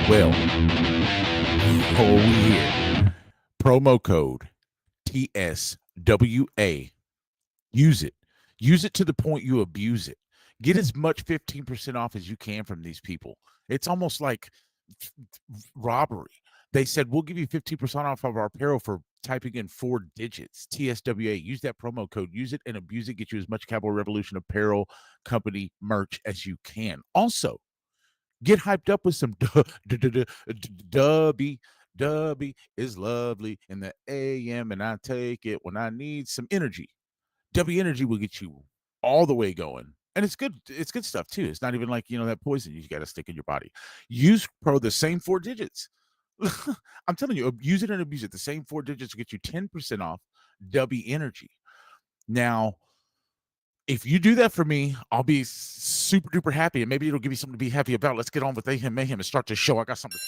Well, oh, we here. Promo code TSWA. Use it. Use it to the point you abuse it. Get as much 15% off as you can from these people. It's almost like robbery. They said, we'll give you 15% off of our apparel for typing in 4 digits, TSWA. Use that promo code. Use it and abuse it. Get you as much Cowboy Revolution apparel company merch as you can. Also, get hyped up with some Dubby. Dubby is lovely in the AM, and I take it when I need some energy. W Energy will get you all the way going. And it's good. It's good stuff too. It's not even like, that poison you got to stick in your body. Use the same 4 digits. I'm telling you, use it and abuse it. The same 4 digits will get you 10% off W Energy. Now, if you do that for me, I'll be super duper happy, and maybe it'll give you something to be happy about. Let's get on with AM MaYhEm and start the show. I got something.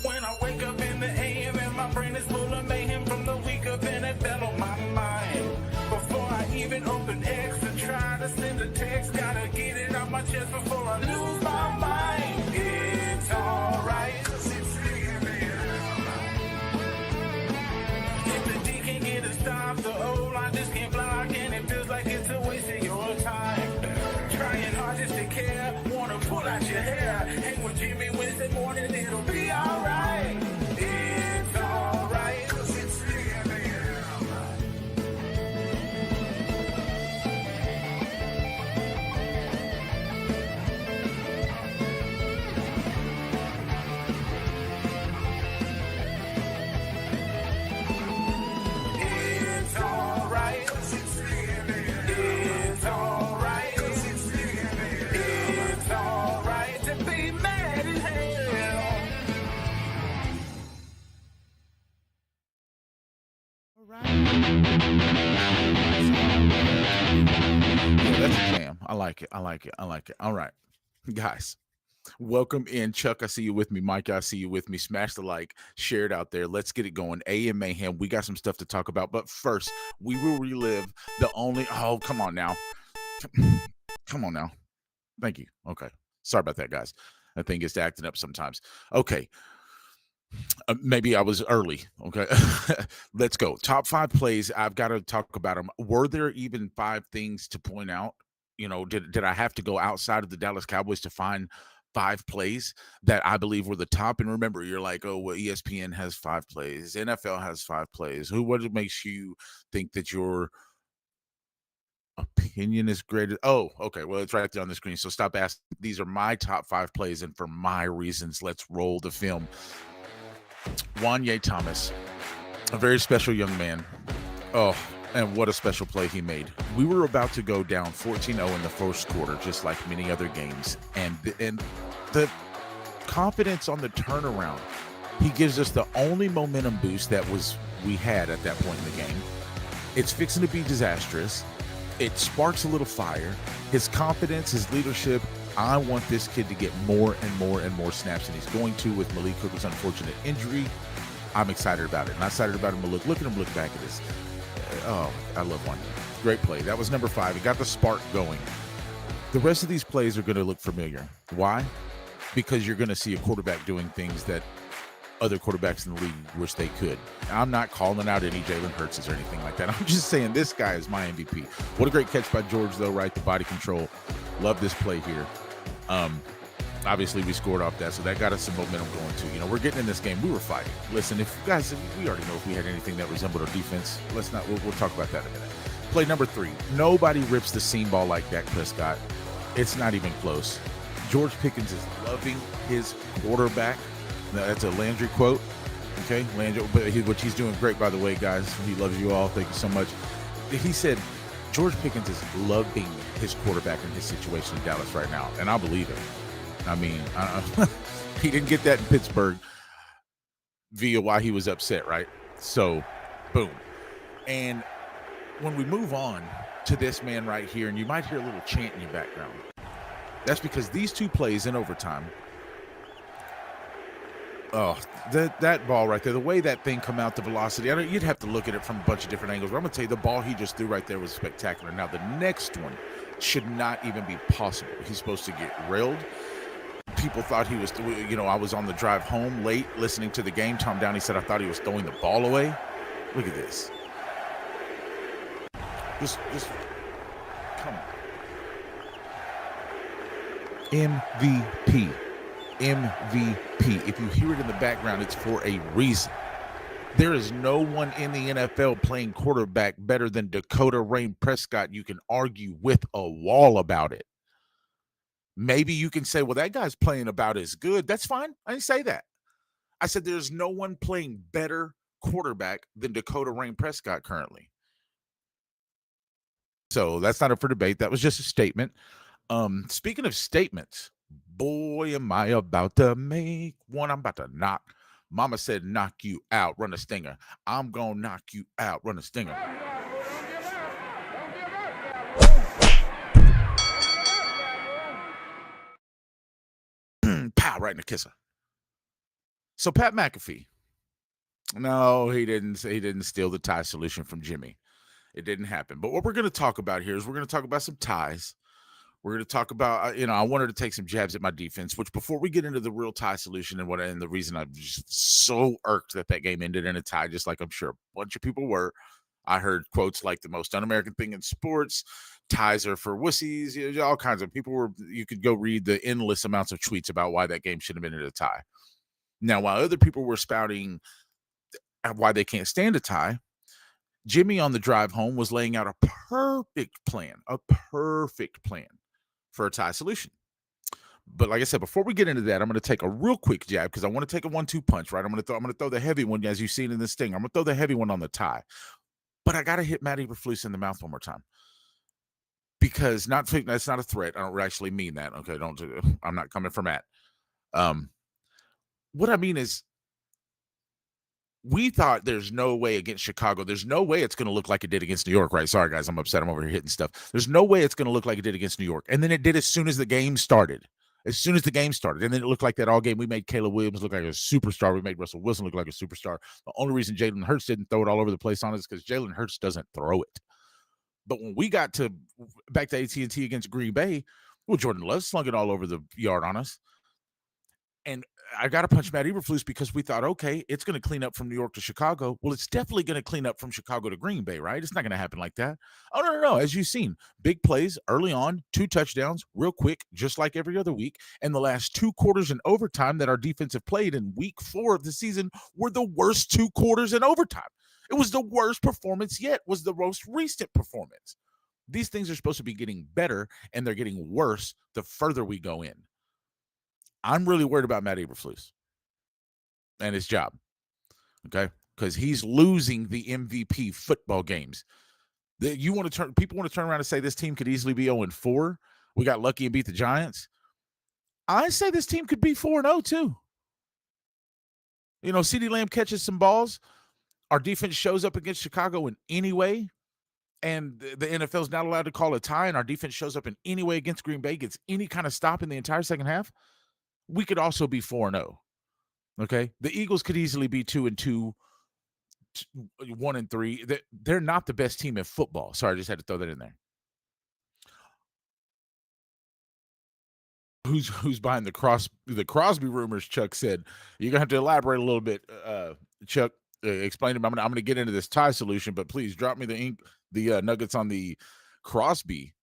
When I wake up in the AM and my brain is full of mayhem from the week of and it fell on my mind. Before I even open X and try to send a text, gotta get it out my chest before I lose my mind. It's alright. If the D can't get a stop, the O line just can't block, and it feels like it's a waste of your time. Trying hard just to care, wanna pull out your hair. Hang with Jimmy Wednesday morning, it'll be alright. It's alright. It's alright. It's alright. It's alright to be mad as hell. Yeah, that's a jam. I like it. All right, guys, welcome in. Chuck, I see you with me. Mike, I see you with me. Smash the like, share it out there. Let's get it going. AM MaYhEm. We got some stuff to talk about, but first, we will relive the only. Oh, come on now. Come on now. Thank you. Okay. Sorry about that, guys. That thing gets acting up sometimes. Okay. Maybe I was early. Okay. Let's go. Top 5 plays. I've got to talk about them. Were there even 5 things to point out? Did I have to go outside of the Dallas Cowboys to find 5 plays that I believe were the top? And remember, you're like, oh, well, ESPN has 5 plays. NFL has 5 plays. What makes you think that your opinion is greater? Oh, okay. Well, it's right there on the screen. So stop asking. These are my top 5 plays, and for my reasons. Let's roll the film. Wanye Thomas, a very special young man. Oh, and what a special play he made. We were about to go down 14-0 in the first quarter, just like many other games. And the confidence on the turnaround, he gives us the only momentum boost that we had at that point in the game. It's fixing to be disastrous. It sparks a little fire. His confidence, his leadership. I want this kid to get more and more and more snaps, and he's going to with Malik Hooker's unfortunate injury. I'm excited about it. And I'm excited about him. Look at him look back at this. Oh, I love one. Great play. That was number 5. He got the spark going. The rest of these plays are going to look familiar. Why? Because you're going to see a quarterback doing things that other quarterbacks in the league wish they could. I'm not calling out any Jalen Hurts or anything like that. I'm just saying this guy is my MVP. What a great catch by George, though, right? The body control. Love this play here. Obviously, we scored off that, so that got us some momentum going, too. We're getting in this game. We were fighting. Listen, if guys, we already know if we had anything that resembled our defense. Let's not. We'll talk about that in a minute. Play number 3. Nobody rips the seam ball like Dak Prescott. It's not even close. George Pickens is loving his quarterback. Now, that's a Landry quote. Okay, Landry, which he's doing great, by the way, guys. He loves you all. Thank you so much. He said George Pickens is loving his quarterback in his situation in Dallas right now, and I believe it. I mean, he didn't get that in Pittsburgh via why he was upset, right? So, boom. And when we move on to this man right here, and you might hear a little chant in your background, that's because these 2 plays in overtime, oh, that ball right there, the way that thing come out, the velocity, you'd have to look at it from a bunch of different angles. But I'm going to tell you, the ball he just threw right there was spectacular. Now, the next one, should not even be possible. He's supposed to get railed. People thought he was, I was on the drive home late listening to the game. Tom Downey said, I thought he was throwing the ball away. Look at this. Just come on. MVP. MVP. If you hear it in the background, it's for a reason. There is no one in the NFL playing quarterback better than Dakota Rain Prescott. You can argue with a wall about it. Maybe you can say, well, that guy's playing about as good. That's fine. I didn't say that. I said there's no one playing better quarterback than Dakota Rain Prescott currently. So that's not up for debate. That was just a statement. Speaking of statements, boy, am I about to make one. I'm about to knock. Mama said, knock you out, run a stinger. I'm going to knock you out, run a stinger. Pow, right in the kisser. So Pat Mcafee. No, he didn't steal the tie solution from Jimmy. It didn't happen. But what we're going to talk about here is we're going to talk about some ties. We're going to talk about, I wanted to take some jabs at my defense, which before we get into the real tie solution and the reason I'm just so irked that game ended in a tie, just like I'm sure a bunch of people were. I heard quotes like the most un-American thing in sports, ties are for wussies, all kinds of people you could go read the endless amounts of tweets about why that game should have been in a tie. Now, while other people were spouting why they can't stand a tie, Jimmy on the drive home was laying out a perfect plan for a tie solution. But like I said, before we get into that, I'm going to take a real quick jab because I want to take a 1-2 punch, right? I'm going to throw the heavy one, as you've seen in this thing. I'm going to throw the heavy one on the tie. But I got to hit Matt Eberflus in the mouth one more time. Because that's not a threat. I don't actually mean that. Okay, I'm not coming for Matt. What I mean is, we thought there's no way against Chicago. There's no way it's going to look like it did against New York, right? Sorry, guys. I'm upset. I'm over here hitting stuff. There's no way it's going to look like it did against New York. And then it did as soon as the game started. And then it looked like that all game. We made Caleb Williams look like a superstar. We made Russell Wilson look like a superstar. The only reason Jalen Hurts didn't throw it all over the place on us is because Jalen Hurts doesn't throw it. But when we got back to AT&T against Green Bay, well, Jordan Love slung it all over the yard on us. And I got to punch Matt Eberflus because we thought, okay, it's going to clean up from New York to Chicago. Well, it's definitely going to clean up from Chicago to Green Bay, right? It's not going to happen like that. Oh, no. As you've seen, big plays early on, 2 touchdowns, real quick, just like every other week. And the last 2 quarters in overtime that our defense have played in week 4 of the season were the worst 2 quarters in overtime. It was the worst performance yet, was the most recent performance. These things are supposed to be getting better, and they're getting worse the further we go in. I'm really worried about Matt Eberflus and his job, okay? Because he's losing the MVP football games. People want to turn around and say this team could easily be 0-4. We got lucky and beat the Giants. I say this team could be 4-0 too. CeeDee Lamb catches some balls. Our defense shows up against Chicago in any way, and the NFL is not allowed to call a tie, and our defense shows up in any way against Green Bay, gets any kind of stop in the entire second half. We could also be 4-0. Okay. The Eagles could easily be 2-2, 1-3. They're not the best team in football. Sorry, I just had to throw that in there. Who's behind the Crosby rumors? Chuck said. You're gonna have to elaborate a little bit, Chuck. Explain to me. I'm gonna get into this tie solution, but please drop me the nuggets on the Crosby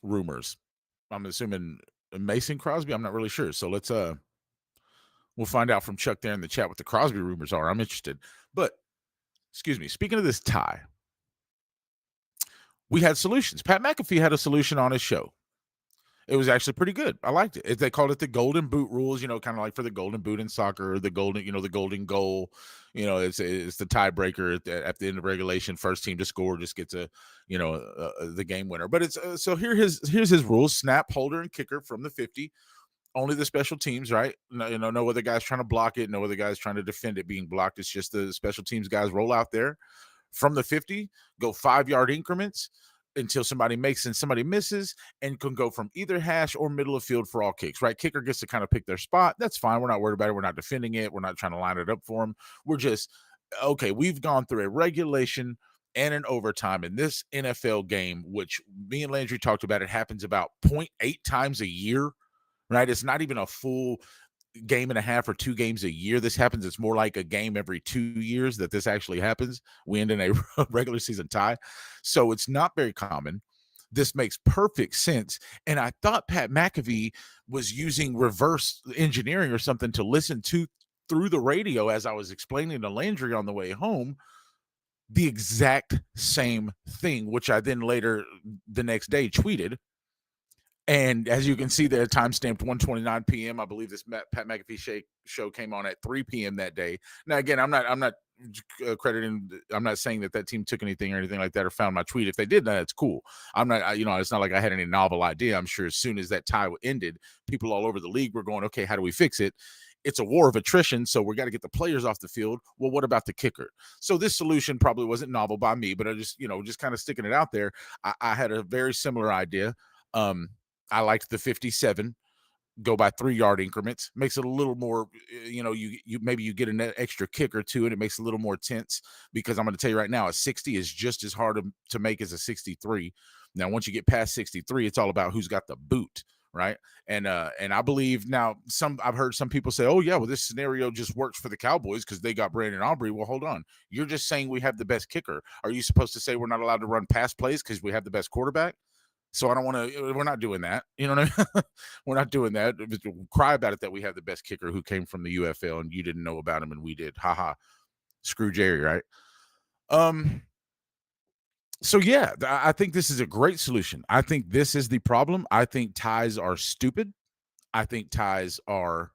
rumors. I'm assuming Mason Crosby. I'm not really sure. So let's we'll find out from Chuck there in the chat what the Crosby rumors are. I'm interested. But excuse me, speaking of this tie, we had solutions. Pat McAfee had a solution on his show. It was actually pretty good. I liked it. They called it the golden boot rules, kind of like for the golden boot in soccer, the golden goal. It's the tiebreaker at the end of regulation. First team to score just gets the game winner. But it's so here's his rules: snap, holder, and kicker from the 50. Only the special teams, right? No other guys trying to block it. No other guys trying to defend it being blocked. It's just the special teams guys roll out there from the 50, go 5-yard increments until somebody makes and somebody misses, and can go from either hash or middle of field for all kicks, right? Kicker gets to kind of pick their spot. That's fine. We're not worried about it. We're not defending it. We're not trying to line it up for them. We're just, okay, we've gone through a regulation and an overtime in this NFL game, which me and Landry talked about, it happens about 0.8 times a year, right? It's not even a full game and a half or 2 games a year. This happens. It's more like a game every 2 years that this actually happens. We end in a regular season tie. So it's not very common. This makes perfect sense. And I thought Pat McAfee was using reverse engineering or something to listen to through the radio as I was explaining to Landry on the way home the exact same thing, which I then later the next day tweeted. And as you can see there, timestamped 1:29 p.m. I believe this Pat McAfee show came on at 3 p.m. that day. Now, again, I'm not crediting. I'm not saying that team took anything or anything like that or found my tweet. If they did, that's cool. I'm not, it's not like I had any novel idea. I'm sure as soon as that tie ended, people all over the league were going, okay, how do we fix it? It's a war of attrition, so we got to get the players off the field. Well, what about the kicker? So this solution probably wasn't novel by me, but I just kind of sticking it out there. I had a very similar idea. I liked the 57, go by 3-yard increments. Makes it a little more, you maybe you get an extra kick or two, and it makes it a little more tense, because I'm going to tell you right now, a 60 is just as hard to make as a 63. Now, once you get past 63, it's all about who's got the boot, right? And I believe now I've heard some people say, oh yeah, well, this scenario just works for the Cowboys because they got Brandon Aubrey. Well, hold on. You're just saying we have the best kicker. Are you supposed to say we're not allowed to run pass plays because we have the best quarterback? So I don't want to, we're not doing that. You know what I mean? We're not doing that. Cry about it that we have the best kicker who came from the UFL and you didn't know about him and we did. Haha. Screw Jerry, right? So yeah, I think this is a great solution. I think this is the problem. I think ties are stupid. I think ties are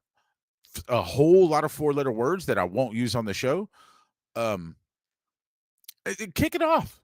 a whole lot of 4-letter words that I won't use on the show. Kick it off.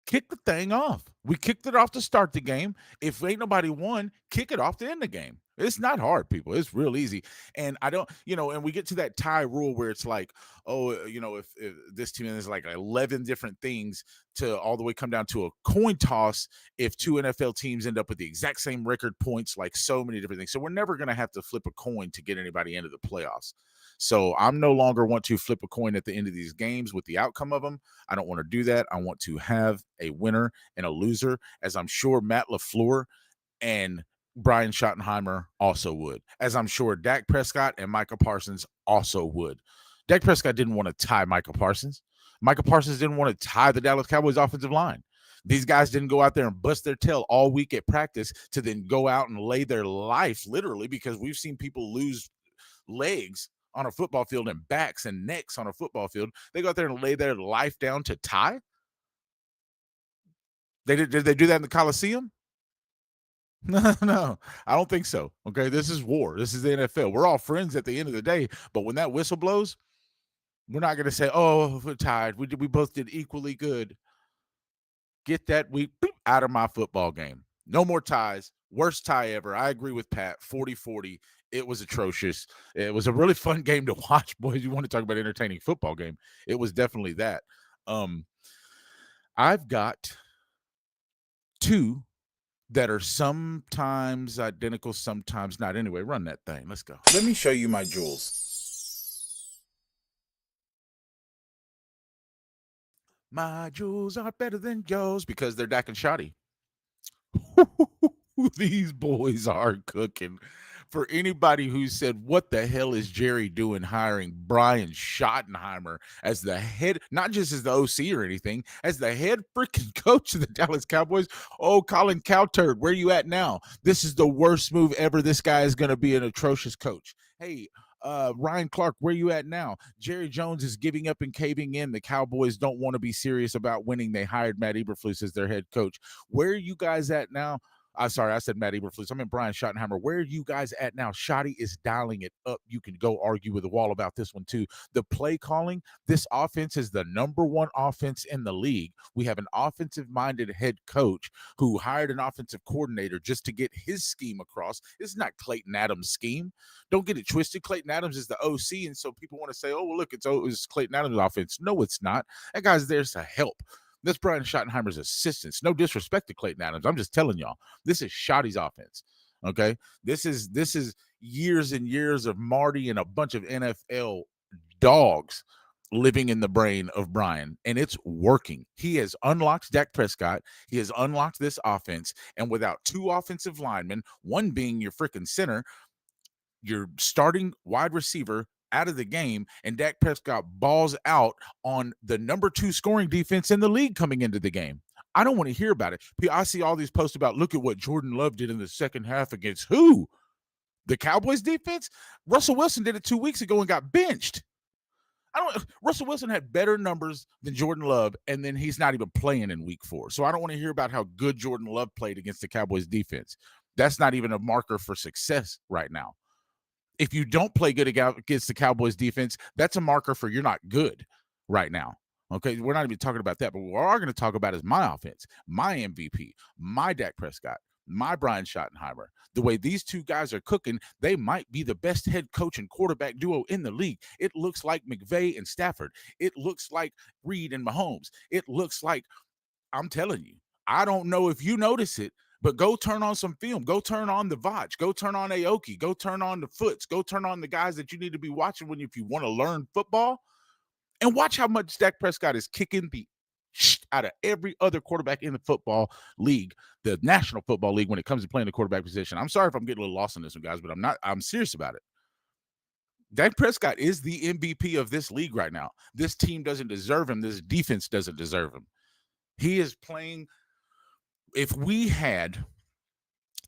Kick the thing off. We kicked it off to start the game. If ain't nobody won, kick it off to end the game. It's not hard, people. It's real easy. And I don't, and we get to that tie rule where it's like, oh, if this team is like 11 different things to all the way come down to a coin toss if 2 NFL teams end up with the exact same record points, like so many different things. So we're never going to have to flip a coin to get anybody into the playoffs. So I'm no longer want to flip a coin at the end of these games with the outcome of them. I don't want to do that. I want to have a winner and a loser, as I'm sure Matt LaFleur and Brian Schottenheimer also would, as I'm sure Dak Prescott and Micah Parsons also would. Dak Prescott didn't want to tie Micah Parsons. Micah Parsons didn't want to tie the Dallas Cowboys offensive line. These guys didn't go out there and bust their tail all week at practice to then go out and lay their life, literally, because we've seen people lose legs on a football field and backs and necks on a football field. They go out there and lay their life down to tie. Did they do that in the Coliseum? No, I don't think so. Okay, this is war. This is the NFL. We're all friends at the end of the day. But when that whistle blows, we're not going to say, oh, we're tied. We both did equally good. Get that week out of my football game. No more ties. Worst tie ever. I agree with Pat. 40-40. It was atrocious. It was a really fun game to watch, boys. You want to talk about entertaining football game. It was definitely that. I've got 2 that are sometimes identical, sometimes not. Anyway, run that thing. Let's go. Let me show you my jewels. My jewels are better than yours because they're Dak and Shoddy. These boys are cooking. For anybody who said, what the hell is Jerry doing hiring Brian Schottenheimer as the head, not just as the OC or anything, as the head freaking coach of the Dallas Cowboys? Oh, Colin Cowturd, where you at now? This is the worst move ever. This guy is going to be an atrocious coach. Hey, Ryan Clark, where you at now? Jerry Jones is giving up and caving in. The Cowboys don't want to be serious about winning. They hired Matt Eberflus as their head coach. Where are you guys at now? I'm sorry, I said Matt Eberflus. I mean Brian Schottenheimer. Where are you guys at now? Shoddy is dialing it up. You can go argue with the wall about this one too. The play calling, this offense is the number 1 offense in the league. We have an offensive-minded head coach who hired an offensive coordinator just to get his scheme across. This is not Clayton Adams' scheme. Don't get it twisted. Clayton Adams is the OC, and so people want to say, oh, well, look, it's Clayton Adams' offense. No, it's not. That guy's there to help. That's Brian Schottenheimer's assistants. No disrespect to Clayton Adams. I'm just telling y'all, this is Shoddy's offense. Okay, this is years and years of Marty and a bunch of NFL dogs living in the brain of Brian, and it's working. He has unlocked Dak Prescott. He has unlocked this offense, and without two offensive linemen, one being your freaking center, your starting wide receiver out of the game, and Dak Prescott balls out on the number 2 scoring defense in the league coming into the game. I don't want to hear about it. I see all these posts about, look at what Jordan Love did in the second half against who? The Cowboys defense? Russell Wilson did it 2 weeks ago and got benched. Russell Wilson had better numbers than Jordan Love, and then he's not even playing in week 4. So I don't want to hear about how good Jordan Love played against the Cowboys defense. That's not even a marker for success right now. If you don't play good against the Cowboys defense, that's a marker for you're not good right now. Okay, we're not even talking about that, but what we are going to talk about is my offense, my MVP, my Dak Prescott, my Brian Schottenheimer. The way these two guys are cooking, they might be the best head coach and quarterback duo in the league. It looks like McVay and Stafford. It looks like Reed and Mahomes. It looks like, I'm telling you, I don't know if you notice it, but go turn on some film. Go turn on the Vach. Go turn on Aoki. Go turn on the Foots. Go turn on the guys that you need to be watching if you want to learn football. And watch how much Dak Prescott is kicking the shit out of every other quarterback in the football league, the National Football League, when it comes to playing the quarterback position. I'm sorry if I'm getting a little lost on this one, guys, but I'm serious about it. Dak Prescott is the MVP of this league right now. This team doesn't deserve him. This defense doesn't deserve him. He is playing. If we had,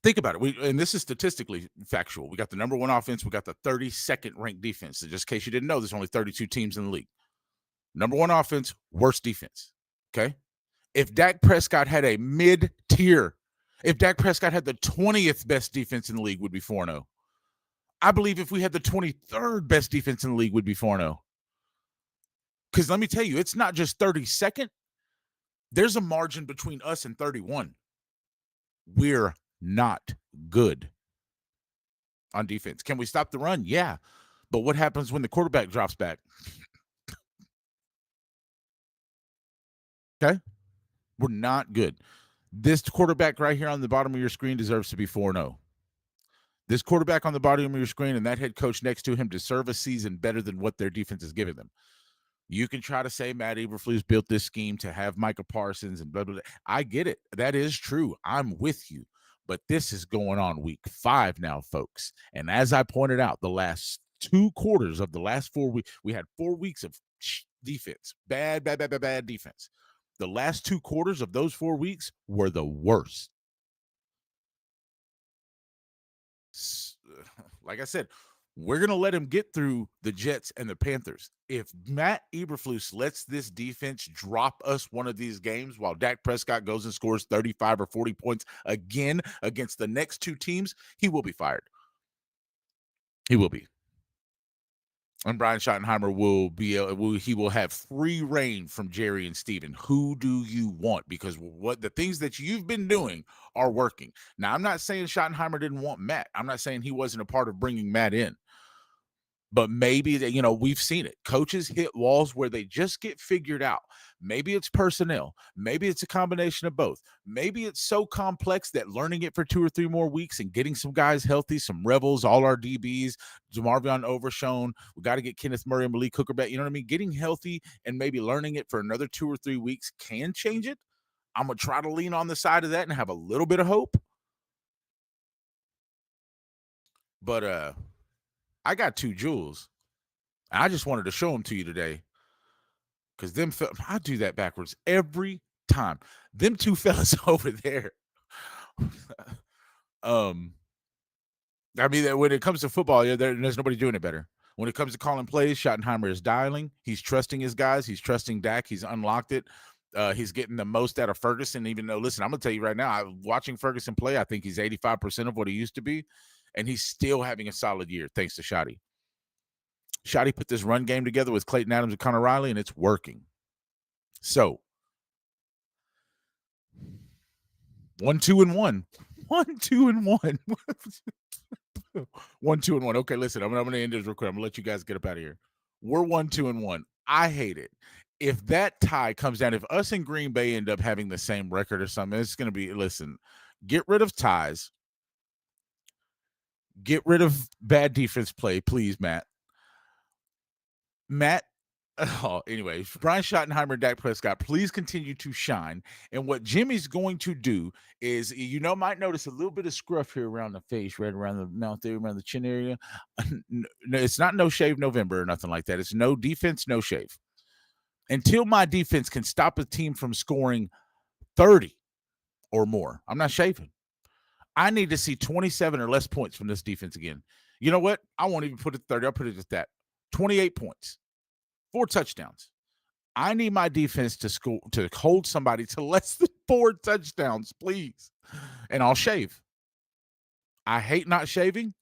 think about it, and this is statistically factual. We got the number 1 offense. We got the 32nd ranked defense. So just in case you didn't know, there's only 32 teams in the league. Number 1 offense, worst defense. Okay. If Dak Prescott had a mid-tier, if Dak Prescott had the 20th best defense in the league, would be 4-0. I believe if we had the 23rd best defense in the league, would be 4-0. Because let me tell you, it's not just 32nd. There's a margin between us and 31. We're not good on defense. Can we stop the run? Yeah. But what happens when the quarterback drops back? Okay. We're not good. This quarterback right here on the bottom of your screen deserves to be 4-0. This quarterback on the bottom of your screen and that head coach next to him deserve a season better than what their defense is giving them. You can try to say Matt Eberflus built this scheme to have Micah Parsons and blah, blah, blah. I get it. That is true. I'm with you. But this is going on week 5 now, folks. And as I pointed out, the last 2 quarters of the last 4 weeks, we had 4 weeks of defense. Bad defense. The last 2 quarters of those 4 weeks were the worst. Like I said, we're going to let him get through the Jets and the Panthers. If Matt Eberflus lets this defense drop us one of these games while Dak Prescott goes and scores 35 or 40 points again against the next 2 teams, he will be fired. He will be. And Brian Schottenheimer will have free reign from Jerry and Steven. Who do you want? Because what the things that you've been doing are working. Now, I'm not saying Schottenheimer didn't want Matt. I'm not saying he wasn't a part of bringing Matt in. But maybe, we've seen it. Coaches hit walls where they just get figured out. Maybe it's personnel. Maybe it's a combination of both. Maybe it's so complex that learning it for 2 or 3 more weeks and getting some guys healthy, some Rebels, all our DBs, Jamarvion Overshown. We got to get Kenneth Murray and Malik Hooker back. You know what I mean? Getting healthy and maybe learning it for another 2 or 3 weeks can change it. I'm going to try to lean on the side of that and have a little bit of hope. But, I got 2 jewels. I just wanted to show them to you today because I do that backwards every time. Them 2 fellas over there. I mean, when it comes to football, there's nobody doing it better. When it comes to calling plays, Schottenheimer is dialing. He's trusting his guys. He's trusting Dak. He's unlocked it. He's getting the most out of Ferguson, even though, listen, I'm going to tell you right now, watching Ferguson play, I think he's 85% of what he used to be. And he's still having a solid year, thanks to Shotty. Shotty put this run game together with Clayton Adams and Connor Riley, and it's working. So, 1-2-1. 1-2-1. 1-2-1. Okay, listen, I'm going to end this real quick. I'm going to let you guys get up out of here. We're 1-2-1. I hate it. If that tie comes down, if us and Green Bay end up having the same record or something, it's going to be, listen, get rid of ties. Get rid of bad defense play, please, Matt. Matt, Oh, anyway, Brian Schottenheimer and Dak Prescott, please continue to shine. And what Jimmy's going to do is, might notice a little bit of scruff here around the face, right around the mouth there, around the chin area. No, it's not no shave November or nothing like that. It's no defense, no shave. Until my defense can stop a team from scoring 30 or more, I'm not shaving. I need to see 27 or less points from this defense again. You know what? I won't even put it 30. I'll put it at that. 28 points. 4 touchdowns. I need my defense to hold somebody to less than 4 touchdowns, please. And I'll shave. I hate not shaving,